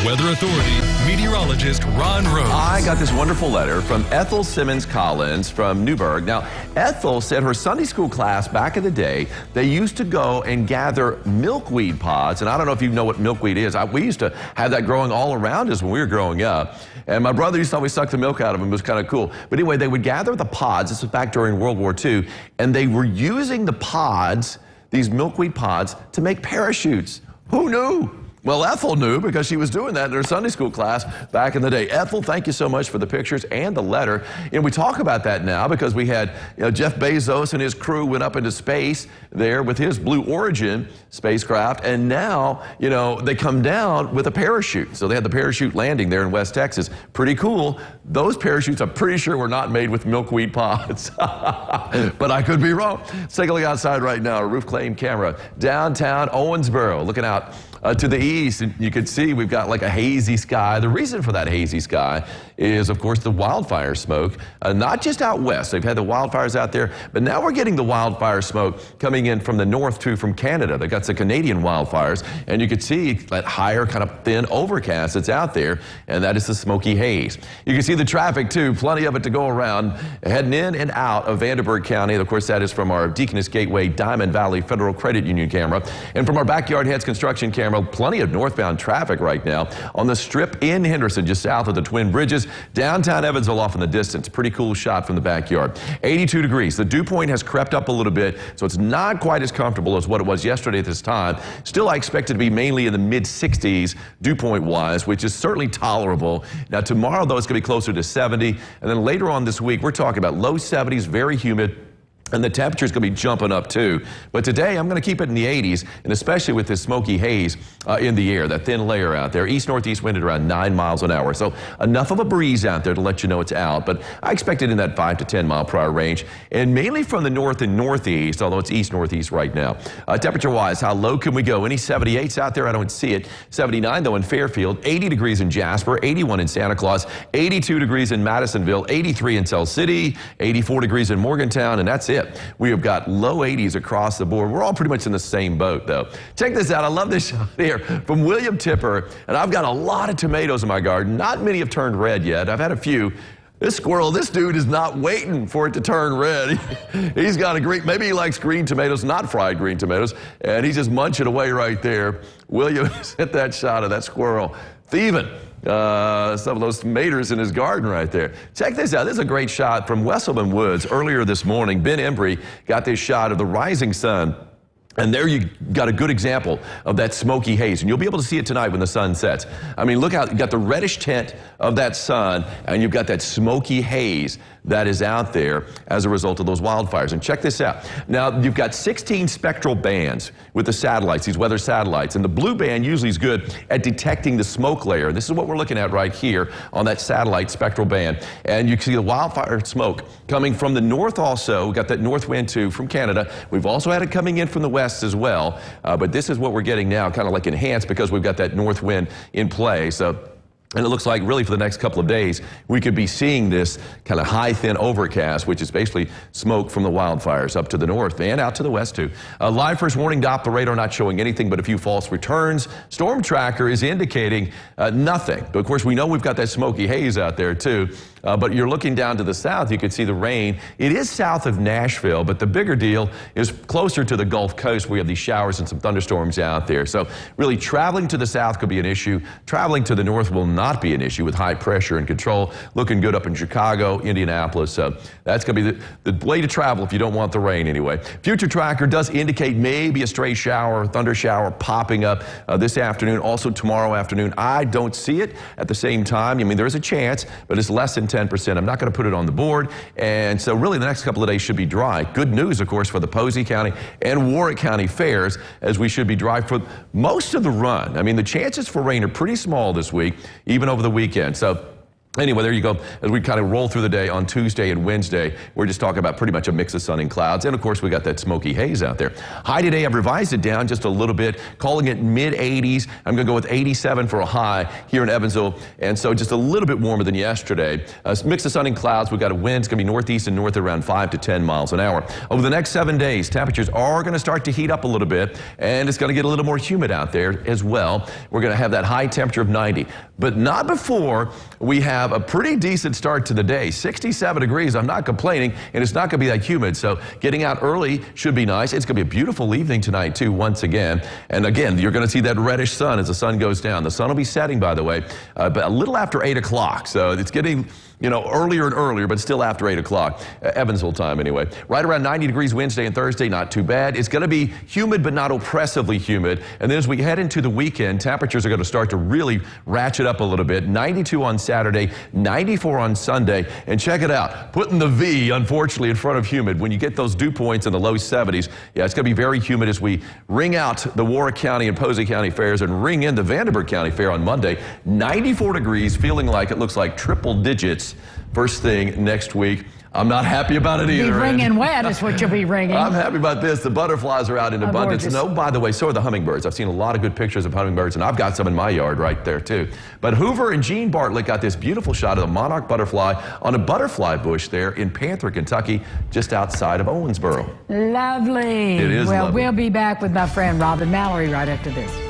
Weather Authority meteorologist Ron Rhodes. I got this wonderful letter from Ethel Simmons Collins from Newburgh. Now, Ethel said her Sunday school class back in the day, they used to go and gather milkweed pods. And I don't know if you know what milkweed is. We used to have that growing all around us when we were growing up. And my brother used to always suck the milk out of them. It was kind of cool. But anyway, they would gather the pods. This was back during World War II. And they were using the pods, these milkweed pods, to make parachutes. Who knew? Well, Ethel knew because she was doing that in her Sunday school class back in the day. Ethel, thank you so much for the pictures and the letter. And we talk about that now because we had Jeff Bezos and his crew went up into space there with his Blue Origin spacecraft. And now, they come down with a parachute. So they had the parachute landing there in West Texas. Pretty cool. Those parachutes, I'm pretty sure, were not made with milkweed pods. But I could be wrong. Let's take a look outside right now. A roof claim camera. Downtown Owensboro. Looking out to the east, and you can see we've got like a hazy sky. The reason for that hazy sky is, of course, the wildfire smoke. Not just out west. They've had the wildfires out there, but now we're getting the wildfire smoke coming in from the north, too, from Canada. They've got the Canadian wildfires, and you can see that higher kind of thin overcast that's out there, and that is the smoky haze. You can see the traffic, too, plenty of it to go around, heading in and out of Vanderburgh County. Of course, that is from our Deaconess Gateway Diamond Valley Federal Credit Union camera, and from our Backyard Heads Construction camera. Plenty of northbound traffic right now on the Strip in Henderson, just south of the Twin Bridges. Downtown Evansville off in the distance. Pretty cool shot from the backyard. 82 degrees. The dew point has crept up a little bit, so it's not quite as comfortable as what it was yesterday at this time. Still, I expect it to be mainly in the mid-60s dew point-wise, which is certainly tolerable. Now, tomorrow, though, it's going to be closer to 70. And then later on this week, we're talking about low 70s, very humid. And the temperature is going to be jumping up, too. But today, I'm going to keep it in the 80s, and especially with this smoky haze in the air, that thin layer out there. East-northeast wind at around 9 miles an hour. So enough of a breeze out there to let you know it's out. But I expect it in that 5 to 10 mile per hour range, and mainly from the north and northeast, although it's east-northeast right now. Temperature-wise, how low can we go? Any 78s out there? I don't see it. 79, though, in Fairfield. 80 degrees in Jasper. 81 in Santa Claus. 82 degrees in Madisonville. 83 in Tell City. 84 degrees in Morgantown, and that's it. We have got low 80s across the board. We're all pretty much in the same boat, though. Check this out. I love this shot here from William Tipper. And I've got a lot of tomatoes in my garden. Not many have turned red yet. I've had a few. This squirrel, this dude is not waiting for it to turn red. He's got a green, maybe he likes green tomatoes, not fried green tomatoes, and he's just munching away right there. William hit that shot of that squirrel. Thieving some of those tomatoes in his garden right there. Check this out. This is a great shot from Wesselman Woods earlier this morning. Ben Embry got this shot of the rising sun. And there you got a good example of that smoky haze. And you'll be able to see it tonight when the sun sets. I mean, look out. You've got the reddish tint of that sun, and you've got that smoky haze that is out there as a result of those wildfires. And check this out. Now, you've got 16 spectral bands with the satellites, these weather satellites. And the blue band usually is good at detecting the smoke layer. This is what we're looking at right here on that satellite spectral band. And you can see the wildfire smoke coming from the north also. We've got that north wind, too, from Canada. We've also had it coming in from the west as well, but this is what we're getting now, kind of like enhanced because we've got that north wind in play. And it looks like really for the next couple of days, we could be seeing this kind of high, thin overcast, which is basically smoke from the wildfires up to the north and out to the west, too. Live first warning Doppler radar not showing anything but a few false returns. Storm tracker is indicating nothing. But, of course, we know we've got that smoky haze out there, too. But you're looking down to the south, you can see the rain. It is south of Nashville, but the bigger deal is closer to the Gulf Coast. We have these showers and some thunderstorms out there. So really traveling to the south could be an issue. Traveling to the north will not be an issue with high pressure and control. Looking good up in Chicago, Indianapolis. So that's going to be the way to travel if you don't want the rain anyway. Future tracker does indicate maybe a stray shower, thunder shower popping up this afternoon, also tomorrow afternoon. I don't see it at the same time. I mean, there's a chance, but it's less than 10%. I'm not going to put it on the board. And so really the next couple of days should be dry. Good news, of course, for the Posey County and Warwick County fairs, as we should be dry for most of the run. I mean, the chances for rain are pretty small this week, even over the weekend. So Anyway, there you go. As we kind of roll through the day on Tuesday and Wednesday, we're just talking about pretty much a mix of sun and clouds. And of course, we got that smoky haze out there. High today, I've revised it down just a little bit, calling it mid-80s. I'm going to go with 87 for a high here in Evansville. And so just a little bit warmer than yesterday. Mix of sun and clouds. We've got a wind. It's going to be northeast and north around 5 to 10 miles an hour. Over the next 7 days, temperatures are going to start to heat up a little bit. And it's going to get a little more humid out there as well. We're going to have that high temperature of 90. But not before we have a pretty decent start to the day. 67 degrees, I'm not complaining, and it's not going to be that humid, so getting out early should be nice. It's going to be a beautiful evening tonight, too, once again. And again, you're going to see that reddish sun as the sun goes down. The sun will be setting, by the way, but a little after 8 o'clock, so it's getting, you know, earlier and earlier, but still after 8 o'clock, Evansville time anyway. Right around 90 degrees Wednesday and Thursday, not too bad. It's going to be humid, but not oppressively humid. And then as we head into the weekend, temperatures are going to start to really ratchet up a little bit. 92 on Saturday, 94 on Sunday. And check it out, putting the V, unfortunately, in front of humid. When you get those dew points in the low 70s, yeah, it's going to be very humid as we ring out the Warwick County and Posey County fairs and ring in the Vanderburgh County fair on Monday. 94 degrees, feeling like it looks like triple digits first thing next week. I'm not happy about it either. Be ringing wet is what you'll be ringing. I'm happy about this. The butterflies are out in abundance. And oh, by the way, so are the hummingbirds. I've seen a lot of good pictures of hummingbirds, and I've got some in my yard right there, too. But Hoover and Gene Bartlett got this beautiful shot of the monarch butterfly on a butterfly bush there in Panther, Kentucky, just outside of Owensboro. Lovely. It is well, lovely. We'll be back with my friend Robin Mallory right after this.